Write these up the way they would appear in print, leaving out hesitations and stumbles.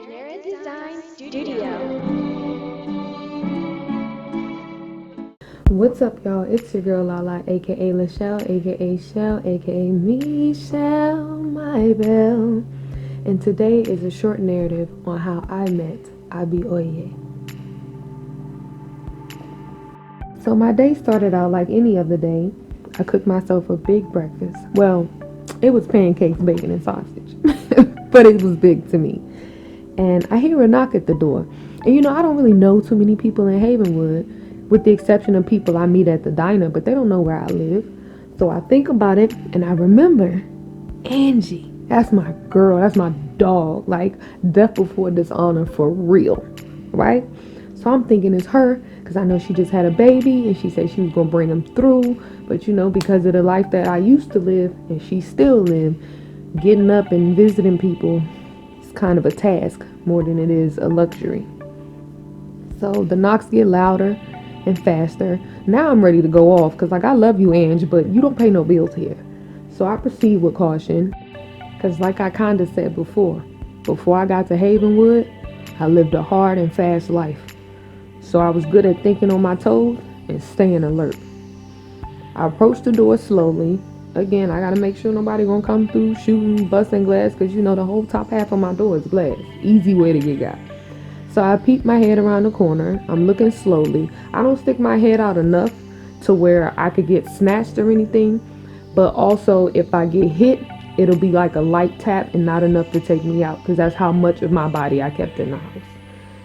Genira Design Studio. What's up, y'all? It's your girl Lala, aka Chelle, aka Chelle, aka Michelle, my belle. And today is a short narrative on how I met Abioye. So my day started out like any other day. I cooked myself a big breakfast. Well, it was pancakes, bacon, and sausage, but it was big to me. And I hear a knock at the door. And I don't really know too many people in Havenwood, with the exception of people I meet at the diner, but they don't know where I live. So I think about it and I remember Angie. That's my girl. That's my dog. Like, death before dishonor for real. Right? So I'm thinking it's her because I know she just had a baby and she said she was going to bring him through. But because of the life that I used to live and she still live, getting up and visiting people, kind of a task more than it is a luxury. So the knocks get louder and faster. Now I'm ready to go off because I love you, Ange, but you don't pay no bills here. So I proceed with caution because like I kind of said before I got to Havenwood, I lived a hard and fast life. So I was good at thinking on my toes and staying alert. I approached the door slowly. Again, I gotta make sure nobody gonna come through shooting, busting glass, because the whole top half of my door is glass. Easy way to get got. So I peek my head around the corner. I'm looking slowly. I don't stick my head out enough to where I could get snatched or anything, but also if I get hit, it'll be like a light tap and not enough to take me out, because that's how much of my body I kept in the house.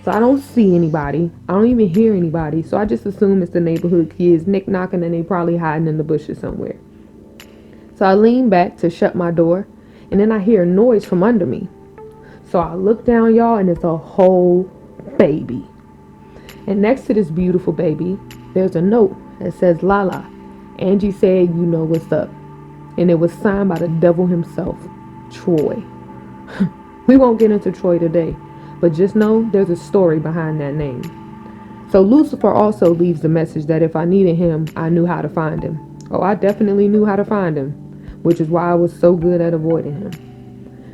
So I don't see anybody. I don't even hear anybody. So I just assume it's the neighborhood kids knocking and they probably hiding in the bushes somewhere. So I lean back to shut my door, and then I hear a noise from under me. So I look down, y'all, and it's a whole baby. And next to this beautiful baby, there's a note that says, Lala, Angie said you know what's up. And it was signed by the devil himself, Troy. We won't get into Troy today, but just know there's a story behind that name. So Lucifer also leaves the message that if I needed him, I knew how to find him. Oh, I definitely knew how to find him, which is why I was so good at avoiding him.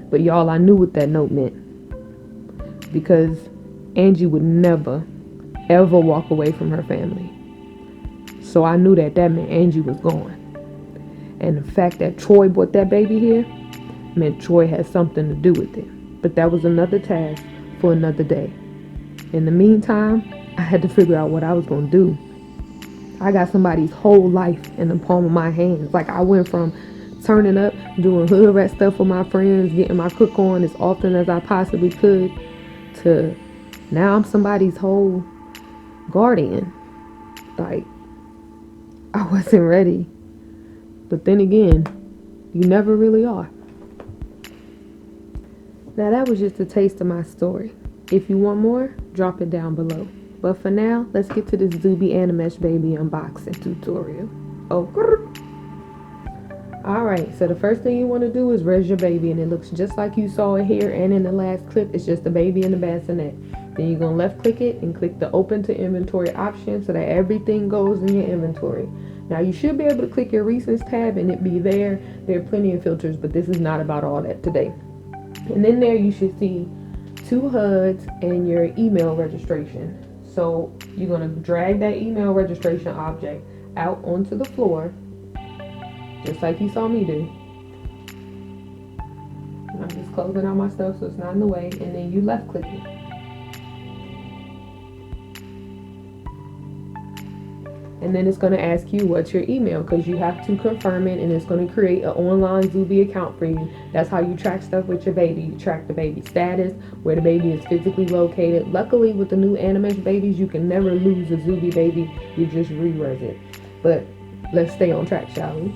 But y'all, I knew what that note meant, because Angie would never, ever walk away from her family. So I knew that meant Angie was gone. And the fact that Troy brought that baby here meant Troy had something to do with it. But that was another task for another day. In the meantime, I had to figure out what I was going to do. I got somebody's whole life in the palm of my hands. Like, I went from turning up, doing hood rat stuff with my friends, getting my cook on as often as I possibly could, to now I'm somebody's whole guardian. Like, I wasn't ready. But then again, you never really are. Now that was just a taste of my story. If you want more, drop it down below. But for now, let's get to this Zooby Animesh baby unboxing tutorial. Oh, alright, so the first thing you want to do is raise your baby, and it looks just like you saw it here and in the last clip. It's just the baby in the bassinet. Then you're going to left click it and click the open to inventory option so that everything goes in your inventory. Now you should be able to click your recents tab and it be there. There are plenty of filters, but this is not about all that today. And then there you should see 2 HUDs and your email registration. So you're going to drag that email registration object out onto the floor, just like you saw me do. And I'm just closing out my stuff so it's not in the way, and then you left click it. And then it's going to ask you what's your email, because you have to confirm it, and it's going to create an online Zooby account for you. That's how you track stuff with your baby. You track the baby status, where the baby is physically located. Luckily, with the new Animesh babies, you can never lose a Zooby baby. You just re-res it. But let's stay on track, shall we?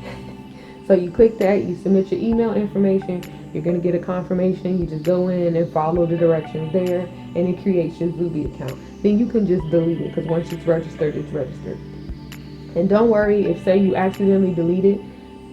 So you click that, you submit your email information, you're going to get a confirmation. You just go in and follow the directions there, and it creates your Zooby account. Then you can just delete it, because once it's registered, it's registered. And don't worry if, say, you accidentally delete it,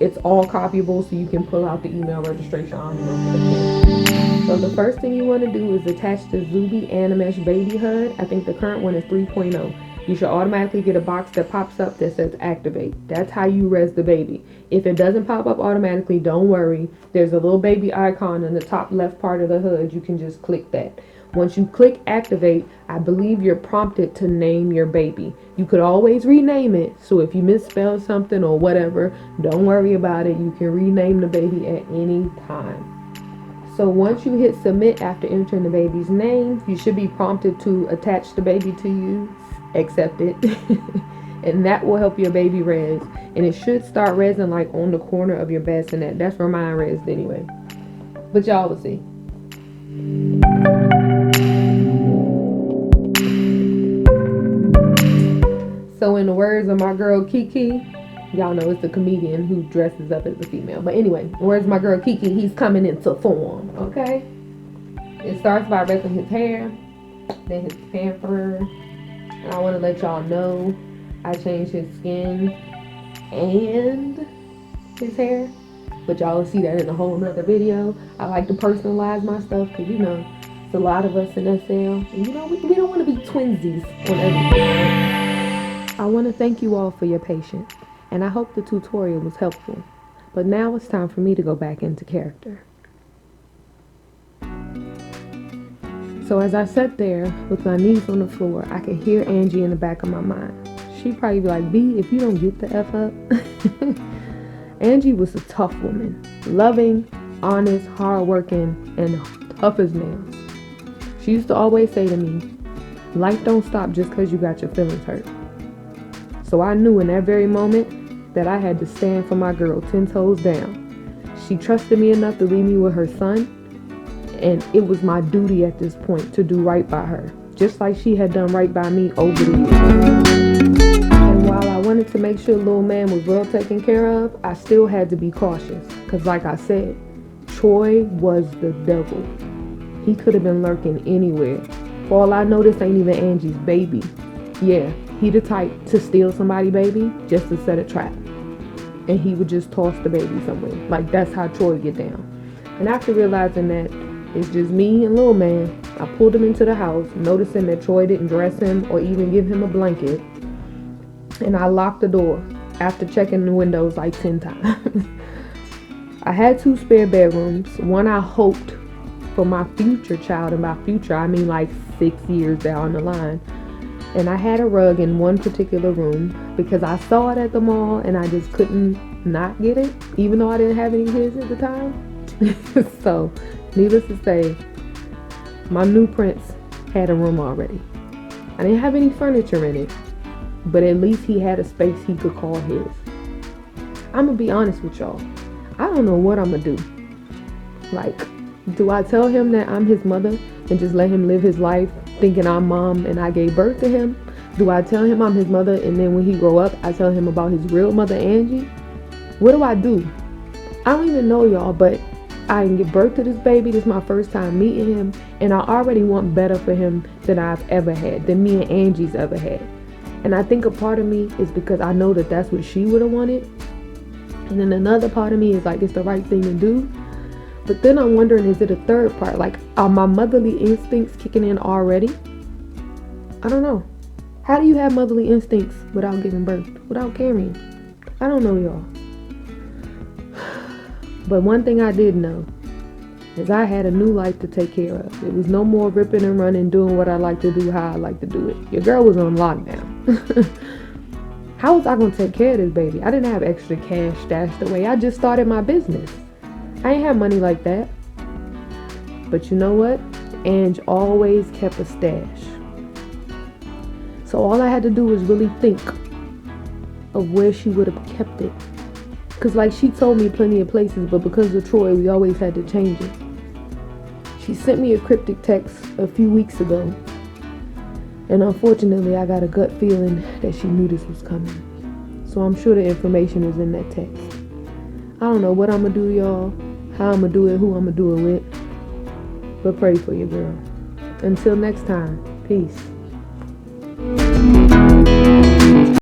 it's all copyable, so you can pull out the email registration envelope. So the first thing you want to do is attach the Zooby Animesh Baby HUD. I think the current one is 3.0. You should automatically get a box that pops up that says activate. That's how you res the baby. If it doesn't pop up automatically, don't worry. There's a little baby icon in the top left part of the HUD. You can just click that. Once you click activate, I believe you're prompted to name your baby. You could always rename it. So if you misspell something or whatever, don't worry about it. You can rename the baby at any time. So once you hit submit after entering the baby's name, you should be prompted to attach the baby to you. Accept it. And that will help your baby res. And it should start resing like on the corner of your bassinet. That's where mine resed anyway. But y'all will see. So in the words of my girl Kiki, y'all know it's the comedian who dresses up as a female. But anyway, in the words of my girl Kiki, he's coming into form, okay? It starts by resing his hair, then his pamper. And I want to let y'all know I changed his skin and his hair. But y'all will see that in a whole nother video. I like to personalize my stuff because, you know, it's a lot of us in SL. And, you know, we don't want to be twinsies on everything. I want to thank you all for your patience. And I hope the tutorial was helpful. But now it's time for me to go back into character. So as I sat there with my knees on the floor, I could hear Angie in the back of my mind. She'd probably be like, B, if you don't get the F up. Angie was a tough woman. Loving, honest, hardworking, and tough as nails. She used to always say to me, life don't stop just because you got your feelings hurt. So I knew in that very moment that I had to stand for my girl 10 toes down. She trusted me enough to leave me with her son. And it was my duty at this point to do right by her, just like she had done right by me over the years. And while I wanted to make sure little man was well taken care of, I still had to be cautious. Because like I said, Troy was the devil. He could have been lurking anywhere. For all I know, this ain't even Angie's baby. Yeah, he the type to steal somebody's baby just to set a trap. And he would just toss the baby somewhere. Like, that's how Troy get down. And after realizing that it's just me and little man, I pulled him into the house, noticing that Troy didn't dress him or even give him a blanket. And I locked the door after checking the windows like 10 times. I had 2 spare bedrooms. One I hoped for my future child, and by future I mean like 6 years down the line. And I had a rug in one particular room because I saw it at the mall and I just couldn't not get it, even though I didn't have any kids at the time. So needless to say, my new prince had a room already. I didn't have any furniture in it, but at least he had a space he could call his. I'm gonna be honest with y'all. I don't know what I'm gonna do. Like, do I tell him that I'm his mother and just let him live his life thinking I'm mom and I gave birth to him? Do I tell him I'm his mother and then when he grow up, I tell him about his real mother, Angie? What do I do? I don't even know, y'all, but I can give birth to this baby. This is my first time meeting him, and I already want better for him than I've ever had, than me and Angie's ever had. And I think a part of me is because I know that that's what she would have wanted. And then another part of me is like, it's the right thing to do. But then I'm wondering, is it a third part? Like, are my motherly instincts kicking in already? I don't know. How do you have motherly instincts without giving birth, without carrying? I don't know, y'all. But one thing I did know is I had a new life to take care of. It was no more ripping and running, doing what I like to do, how I like to do it. Your girl was on lockdown. How was I going to take care of this baby? I didn't have extra cash stashed away. I just started my business. I ain't have money like that. But you know what? Ange always kept a stash. So all I had to do was really think of where she would have kept it. Because like she told me plenty of places, but because of Troy, we always had to change it. She sent me a cryptic text a few weeks ago. And unfortunately, I got a gut feeling that she knew this was coming. So I'm sure the information was in that text. I don't know what I'm going to do, y'all, how I'm going to do it, who I'm going to do it with. But pray for your girl. Until next time, peace.